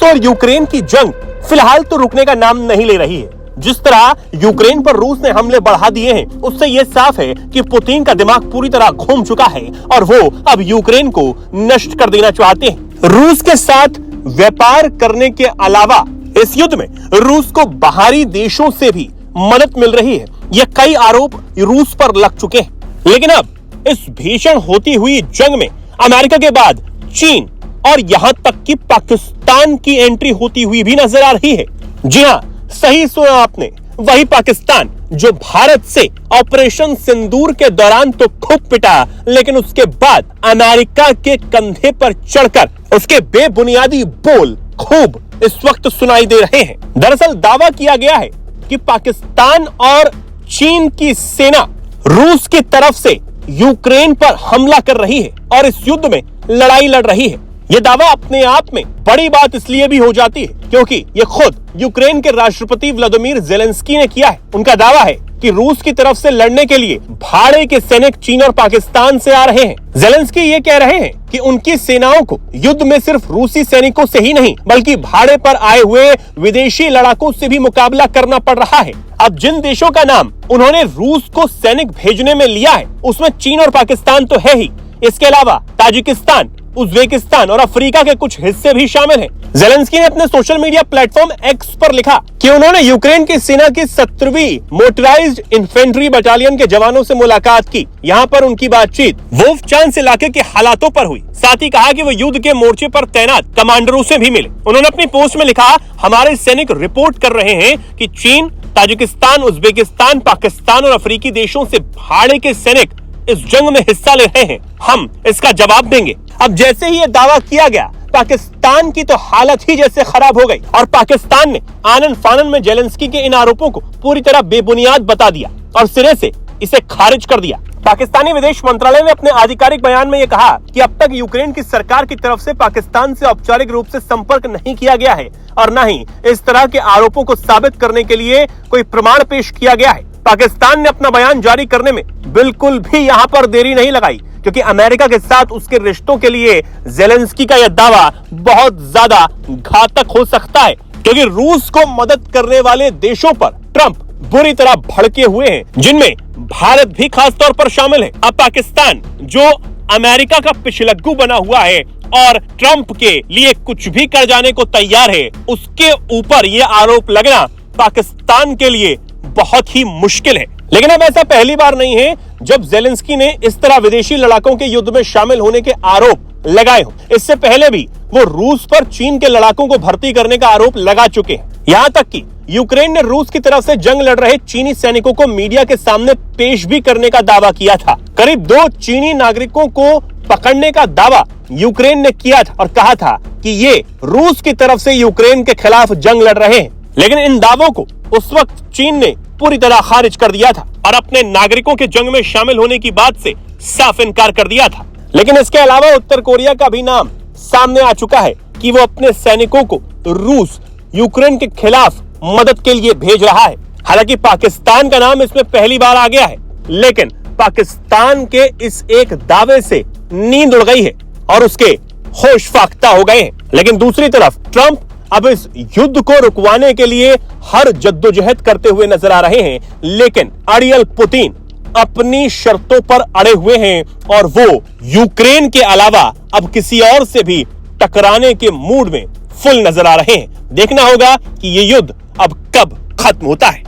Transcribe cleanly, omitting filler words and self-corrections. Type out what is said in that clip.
और यूक्रेन की जंग फिलहाल तो रुकने का नाम नहीं ले रही है। जिस तरह यूक्रेन पर रूस ने हमले बढ़ा दिए हैं, उससे यह साफ है कि पुतिन का दिमाग पूरी तरह घूम चुका है और वो अब यूक्रेन को नष्ट कर देना चाहते हैं। रूस के साथ व्यापार करने के अलावा इस युद्ध में रूस को बाहरी देशों से भी मदद मिल रही है। ये कई आरोप रूस पर लग चुके हैं। लेकिन अब इस भीषण होती हुई जंग में अमेरिका के बाद चीन और यहां तक कि पाकिस्तान की एंट्री होती हुई भी नजर आ रही है। जी हां, सही सुना आपने, वही पाकिस्तान जो भारत से ऑपरेशन सिंदूर के दौरान तो खूब पिटा, लेकिन उसके बाद अमेरिका के कंधे पर चढ़कर उसके बेबुनियादी बोल खूब इस वक्त सुनाई दे रहे हैं। दरअसल दावा किया गया है कि पाकिस्तान और चीन की सेना रूस की तरफ से यूक्रेन पर हमला कर रही है और इस युद्ध में लड़ाई लड़ रही है। यह दावा अपने आप में बड़ी बात इसलिए भी हो जाती है क्योंकि ये खुद यूक्रेन के राष्ट्रपति व्लादिमीर ज़ेलेंस्की ने किया है। उनका दावा है कि रूस की तरफ से लड़ने के लिए भाड़े के सैनिक चीन और पाकिस्तान से आ रहे हैं। ज़ेलेंस्की ये कह रहे हैं कि उनकी सेनाओं को युद्ध में सिर्फ रूसी सैनिकों से ही नहीं बल्कि भाड़े पर आए हुए विदेशी लड़ाकों से भी मुकाबला करना पड़ रहा है। अब जिन देशों का नाम उन्होंने रूस को सैनिक भेजने में लिया है उसमें चीन और पाकिस्तान तो है ही, इसके अलावा ताजिकिस्तान, उज्बेकिस्तान और अफ्रीका के कुछ हिस्से भी शामिल हैं। ज़ेलेंस्की ने अपने सोशल मीडिया प्लेटफॉर्म एक्स पर लिखा कि उन्होंने यूक्रेन की सेना की 17वीं मोटराइज्ड इन्फेंट्री बटालियन के जवानों से मुलाकात की। यहाँ पर उनकी बातचीत वोल्फचांस इलाके के हालातों पर हुई। साथ ही कहा कि वो युद्ध के मोर्चे पर तैनात कमांडरों से भी मिले। उन्होंने अपनी पोस्ट में लिखा, हमारे सैनिक रिपोर्ट कर रहे हैं कि चीन, ताजिकिस्तान, उज्बेकिस्तान, पाकिस्तान और अफ्रीकी देशों से भाड़े के सैनिक इस जंग में हिस्सा ले रहे हैं। हम इसका जवाब देंगे। अब जैसे ही ये दावा किया गया, पाकिस्तान की तो हालत ही जैसे खराब हो गई और पाकिस्तान ने आनन फानन में ज़ेलेंस्की के इन आरोपों को पूरी तरह बेबुनियाद बता दिया और सिरे से इसे खारिज कर दिया। पाकिस्तानी विदेश मंत्रालय ने अपने आधिकारिक बयान में यह कहा कि अब तक यूक्रेन की सरकार की तरफ से पाकिस्तान से औपचारिक रूप से संपर्क नहीं किया गया है और न ही इस तरह के आरोपों को साबित करने के लिए कोई प्रमाण पेश किया गया है। पाकिस्तान ने अपना बयान जारी करने में बिल्कुल भी यहाँ पर देरी नहीं लगाई क्योंकि अमेरिका के साथ उसके रिश्तों के लिए ज़ेलेंस्की का यह दावा बहुत ज्यादा घातक हो सकता है क्योंकि रूस को मदद करने वाले देशों पर ट्रंप बुरी तरह भड़के हुए हैं, जिनमें भारत भी खास तौर पर शामिल है। अब पाकिस्तान जो अमेरिका का पिछलग्गू बना हुआ है और ट्रंप के लिए कुछ भी कर जाने को तैयार है, उसके ऊपर यह आरोप लगना पाकिस्तान के लिए बहुत ही मुश्किल है। लेकिन अब ऐसा पहली बार नहीं है जब ज़ेलेंस्की ने इस तरह विदेशी लड़ाकों के युद्ध में शामिल होने के आरोप लगाए हो। इससे पहले भी वो रूस पर चीन के लड़ाकों को भर्ती करने का आरोप लगा चुके हैं। यहाँ तक कि यूक्रेन ने रूस की तरफ से जंग लड़ रहे चीनी सैनिकों को मीडिया के सामने पेश भी करने का दावा किया था। करीब 2 चीनी नागरिकों को पकड़ने का दावा यूक्रेन ने किया था और कहा था कि ये रूस की तरफ से यूक्रेन के खिलाफ जंग लड़ रहे हैं। लेकिन इन दावों को उस वक्त चीन ने पूरी तरह खारिज कर दिया था और अपने नागरिकों के जंग में शामिल होने की बात से साफ इनकार कर दिया था। लेकिन इसके अलावा उत्तर कोरिया का भी नाम सामने आ चुका है कि वो अपने सैनिकों को रूस यूक्रेन के खिलाफ मदद के लिए भेज रहा है। हालांकि पाकिस्तान का नाम इसमें पहली बार आ गया है, लेकिन पाकिस्तान के इस एक दावे से नींद उड़ गई है और उसके होश फाख्ता हो गए हैं। लेकिन दूसरी तरफ ट्रंप अब इस युद्ध को रुकवाने के लिए हर जद्दोजहद करते हुए नजर आ रहे हैं, लेकिन अड़ियल पुतिन अपनी शर्तों पर अड़े हुए हैं और वो यूक्रेन के अलावा अब किसी और से भी टकराने के मूड में फुल नजर आ रहे हैं। देखना होगा कि ये युद्ध अब कब खत्म होता है।